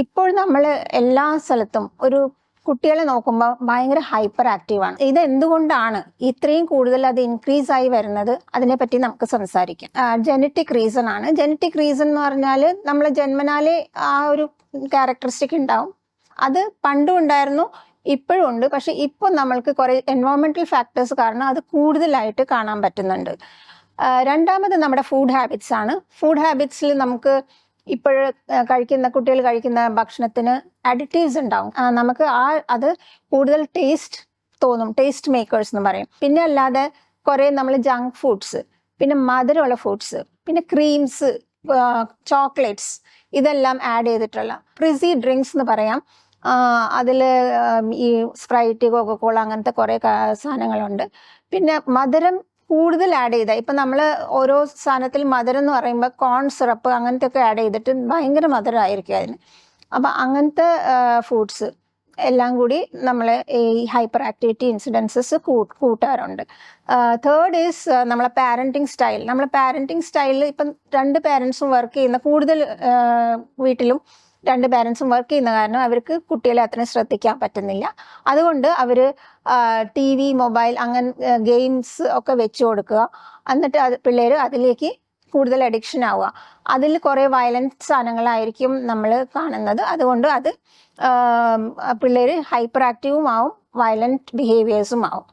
ഇപ്പോൾ നമ്മൾ എല്ലാ സ്ഥലത്തും ഒരു കുട്ടികളെ നോക്കുമ്പോൾ ഭയങ്കര ഹൈപ്പർ ആക്റ്റീവാണ്. ഇത് എന്തുകൊണ്ടാണ് ഇത്രയും കൂടുതൽ അത് ഇൻക്രീസ് ആയി വരുന്നത്? അതിനെപ്പറ്റി നമുക്ക് സംസാരിക്കാം. ജനറ്റിക് റീസൺ ആണ്. ജനറ്റിക് റീസൺ എന്ന് പറഞ്ഞാൽ നമ്മൾ ജന്മനാലേ ആ ഒരു ക്യാരക്ടറിസ്റ്റിക് ഉണ്ടാവും. അത് പണ്ടും ഉണ്ടായിരുന്നു, ഇപ്പോഴും ഉണ്ട്. പക്ഷെ ഇപ്പോൾ നമ്മൾക്ക് കുറേ എൻവയോൺമെന്റൽ ഫാക്ടേഴ്സ് കാരണം അത് കൂടുതലായിട്ട് കാണാൻ പറ്റുന്നുണ്ട്. രണ്ടാമത് നമ്മുടെ ഫുഡ് ഹാബിറ്റ്സ് ആണ്. ഫുഡ് ഹാബിറ്റ്സിൽ നമുക്ക് കുട്ടികൾ കഴിക്കുന്ന ഭക്ഷണത്തിന് അഡിറ്റീവ്സ് ഉണ്ടാവും. നമുക്ക് അത് കൂടുതൽ ടേസ്റ്റ് തോന്നും, ടേസ്റ്റ് മേക്കേഴ്സ് എന്ന് പറയും. പിന്നെ അല്ലാതെ കുറേ നമ്മൾ ജങ്ക് ഫുഡ്സ്, പിന്നെ മധുരമുള്ള ഫുഡ്സ്, പിന്നെ ക്രീംസ്, ചോക്ലേറ്റ്സ്, ഇതെല്ലാം ആഡ് ചെയ്തിട്ടുള്ള ഫ്രിസി ഡ്രിങ്ക്സ് എന്ന് പറയാം. അതിൽ ഈ സ്പ്രൈറ്റ്, കൊക്കോകോള അങ്ങനത്തെ കുറേ സാധനങ്ങളുണ്ട്. പിന്നെ മധുരം കൂടുതൽ ആഡ് ചെയ്താൽ, ഇപ്പം നമ്മൾ ഓരോ സാധനത്തിൽ മധുരം എന്ന് പറയുമ്പോൾ കോൺ സിറപ്പ് അങ്ങനത്തെ ഒക്കെ ആഡ് ചെയ്തിട്ട് ഭയങ്കര മധുരമായിരിക്കും അതിന്. അപ്പം അങ്ങനത്തെ ഫുഡ്സ് എല്ലാം കൂടി നമ്മളെ ഈ ഹൈപ്പർ ആക്ടിവിറ്റി ഇൻസിഡൻസസ് കൂട്ടാറുണ്ട്. തേർഡ് ഈസ് നമ്മളെ പാരൻറ്റിങ് സ്റ്റൈൽ. നമ്മളെ പാരൻറ്റിങ് സ്റ്റൈലിൽ ഇപ്പം രണ്ട് പാരൻസും വർക്ക് ചെയ്യുന്ന, കൂടുതൽ വീട്ടിലും രണ്ട് പാരൻസും വർക്ക് ചെയ്യുന്ന കാരണം അവർക്ക് കുട്ടികളെ അത്രയും ശ്രദ്ധിക്കാൻ പറ്റുന്നില്ല. അതുകൊണ്ട് അവർ TV, മൊബൈൽ, അങ്ങനെ ഗെയിംസ് ഒക്കെ വെച്ച് കൊടുക്കുക. എന്നിട്ട് പിള്ളേർ അതിലേക്ക് കൂടുതൽ അഡിക്ഷൻ ആവുക. അതിൽ കുറേ വയലൻറ്റ് സാധനങ്ങളായിരിക്കും നമ്മൾ കാണുന്നത്. അതുകൊണ്ട് അത് പിള്ളേർ ഹൈപ്പർ ആക്റ്റീവും ആവും, വയലൻറ്റ് ബിഹേവിയേഴ്സും ആവും.